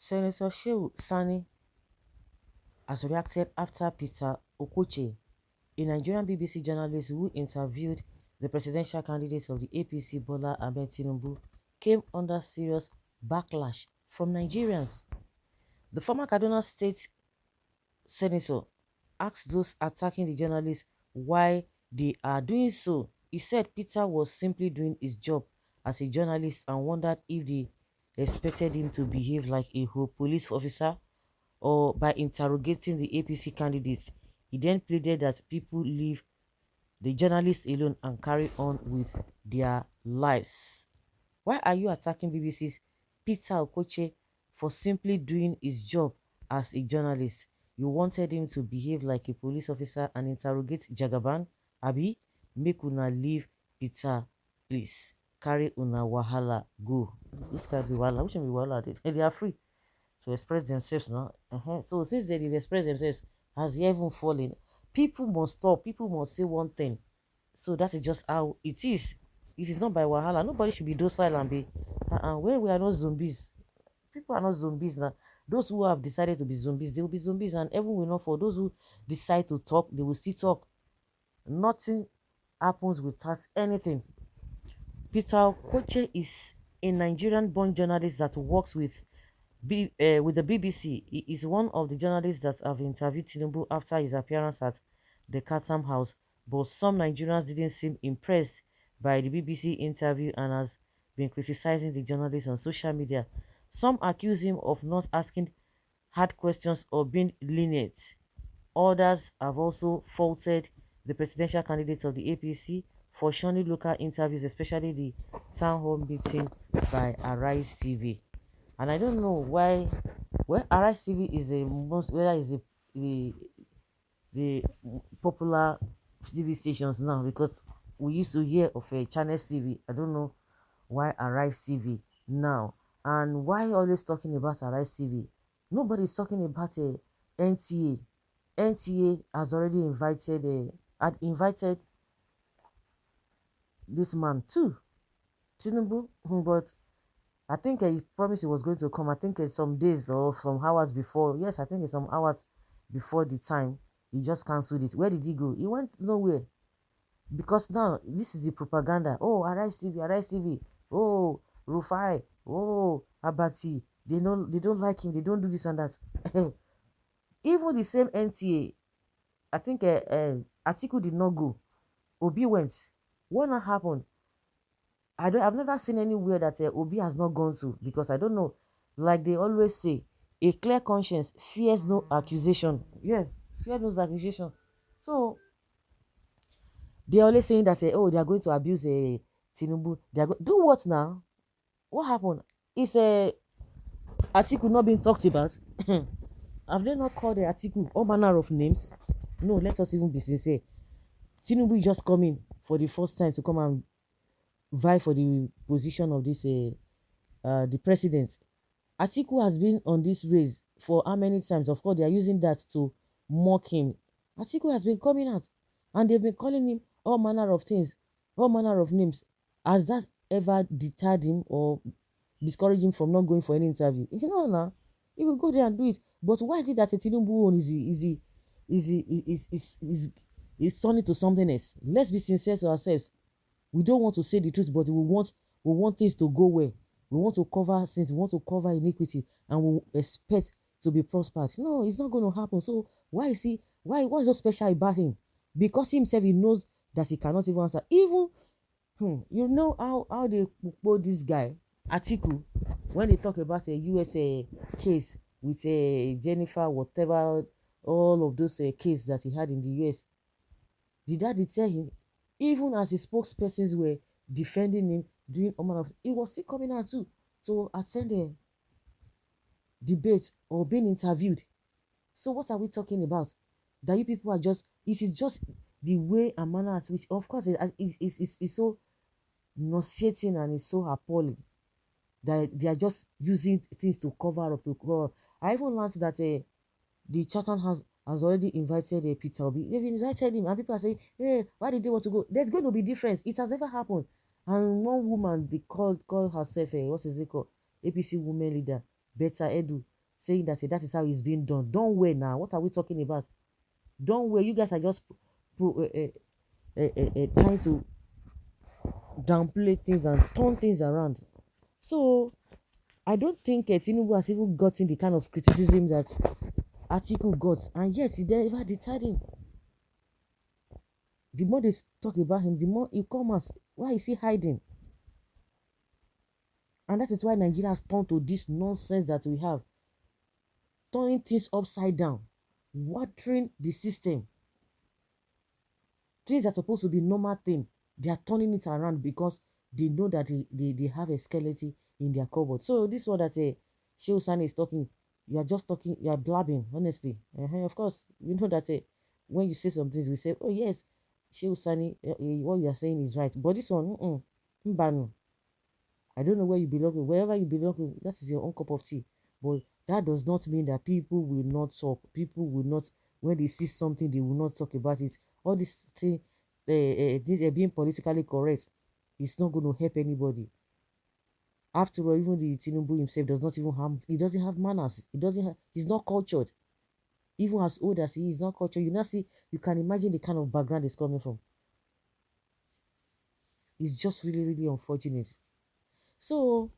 Senator Shehu Sani has reacted after Peter Okoche, a Nigerian BBC journalist who interviewed the presidential candidate of the APC Bola Ahmed Tinubu, came under serious backlash from Nigerians. The former Kaduna State Senator asked those attacking the journalist why they are doing so. He said Peter was simply doing his job as a journalist and wondered if they expected him to behave like a whole police officer or by interrogating the APC candidates. He then pleaded that people leave the journalists alone and carry on with their lives. Why are you attacking BBC's Peter Okoche for simply doing his job as a journalist? You wanted him to behave like a police officer and interrogate Jagaban? Abi, make una leave Peter, please. Carry una wahala, go. This can be wahala. Which can be wahala? They are free to express themselves now. So since they've expressed themselves, has he even fallen? People must stop. People must say one thing. So that is just how it is. It is not by wahala. Nobody should be docile and be. When we are not zombies, people are not zombies now. Those who have decided to be zombies, they will be zombies, and everyone will not. For those who decide to talk, they will still talk. Nothing happens without anything. Peter Koche is a Nigerian-born journalist that works with the BBC. He is one of the journalists that have interviewed Tinubu after his appearance at the Chatham House, but some Nigerians didn't seem impressed by the BBC interview and has been criticizing the journalist on social media. Some accuse him of not asking hard questions or being lenient. Others have also faulted the presidential candidate of the APC for shunning local interviews, especially the town hall meeting by Arise TV. And I don't know why. Well, Arise TV is the most, whether is the popular TV stations now, because we used to hear of a Channels TV. I don't know why Arise TV now, and why always talking about Arise TV. Nobody's talking about a NTA. NTA has already had invited this man too, Tinubu, but I think he promised he was going to come. I think some days or some hours before. Yes, I think it's some hours before the time. He just cancelled it. Where did he go? He went nowhere. Because now, this is the propaganda. Oh, Arise TV, Arise TV. Oh, Rufai. Oh, Abati. They don't like him. They don't do this and that. Even the same NTA, I think Atiku did not go. Obi went. What not happened? I've never seen anywhere that Obi has not gone to, because I don't know. Like they always say, a clear conscience fears no accusation. Yeah, fear no accusation. So they always saying that oh, they are going to abuse Tinubu. Do what now? What happened? Is a article not being talked about? Have they not called the article all manner of names? No, let us even be sincere. Tinubu is just coming for the first time to come and vie for the position of this the president. Atiku has been on this race for how many times? Of course, they are using that to mock him. Atiku has been coming out, and they've been calling him all manner of things, all manner of names. Has that ever deterred him or discouraged him from not going for any interview? You know now, he will go there and do it. But why is it that a Tinubu one is turning to something else? Let's be sincere to ourselves. We don't want to say the truth, but we want things to go well. We want to cover sins, we want to cover iniquity, and we expect to be prospered. No, it's not going to happen. So why is so special about him? Because himself, he knows that he cannot even answer. Even you know how they quote this guy Atiku when they talk about a USA case with Jennifer, whatever, all of those cases that he had in the US. Did that deter him? Even as his spokespersons were defending him, doing all manner of, he was still coming out too to attend a debate or being interviewed. So what are we talking about? That you people are just, it is just the way and manner at which, of course, it's so nauseating and it's so appalling that they are just using things to cover up, to cover up. I even learned that the Chatham has already invited Peter Obi. They've invited him, and people are saying, "Hey, why did they want to go?" There's going to be difference. It has never happened. And one woman, they called herself, what is it called? APC woman leader, Beta Edu. saying that that is how it's being done. Don't worry now. What are we talking about? Don't worry. You guys are just trying to downplay things and turn things around. So I don't think Tinubu has even gotten the kind of criticism that Atiku got, and yet he never deterred him. The more they talk about him, the more he comes. Why is he hiding? And that is why Nigeria has turned to this nonsense that we have, turning things upside down, watering the system. Things that are supposed to be normal thing, they are turning it around because they know that they have a skeleton in their cupboard. So this one that Shehu Sani is talking, you are just talking, you are blabbing, honestly. Of course, we know that when you say some things, we say, oh yes, Shehu Sani, what you are saying is right. But this one, mbanu. I don't know where you belong to. Wherever you belong to, that is your own cup of tea. But that does not mean that people will not talk. People will not, when they see something, they will not talk about it. All this thing, this being politically correct, is not going to help anybody. After all, even the Tinubu himself does not even have, he doesn't have manners. He doesn't have, he's not cultured. Even as old as he is not cultured, you now see, you can imagine the kind of background he's coming from. It's just really, really unfortunate. So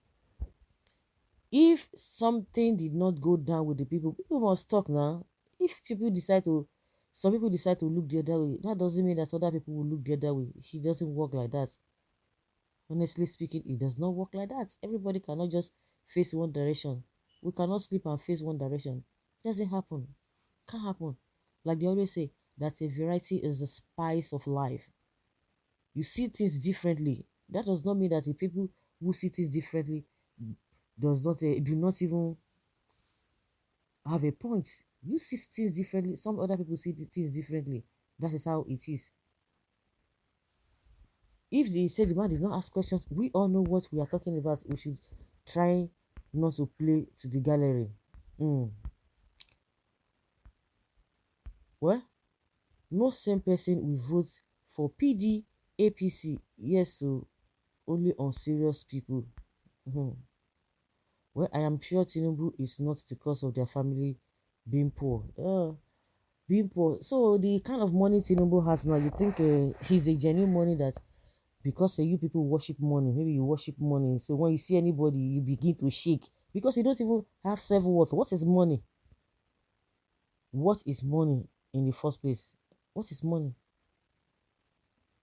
if something did not go down with the people must talk now. If people decide to, some people decide to look the other way, that doesn't mean that other people will look the other way. He doesn't work like that. Honestly speaking, it does not work like that. Everybody cannot just face one direction. We cannot sleep and face one direction. It doesn't happen. Can't happen. Like they always say, that a variety is the spice of life. You see things differently. That does not mean that the people who see things differently does not do not even have a point. You see things differently. Some other people see things differently. That is how it is. If they say the man did not ask questions, we all know what we are talking about. We should try not to play to the gallery. Well, no same person will vote for PD, APC. Yes, so only on serious people. Mm. Well, I am sure Tinubu is not the cause of their family being poor. Being poor. So the kind of money Tinubu has now, you think he's a genuine money that because you people worship money, maybe you worship money. So when you see anybody, you begin to shake because you don't even have self-worth. What is money? What is money in the first place? What is money?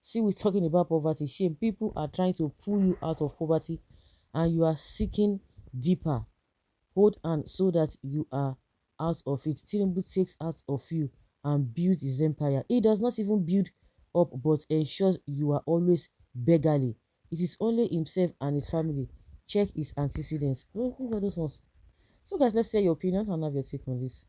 See, we're talking about poverty. Shame. People are trying to pull you out of poverty and you are seeking deeper. Hold on so that you are out of it. Tinubu takes out of you and builds his empire. He does not even build up but ensures you are always beggarly. It is only himself and his family. Check his antecedents. Look at those ones. So guys, let's say your opinion and have your take on this.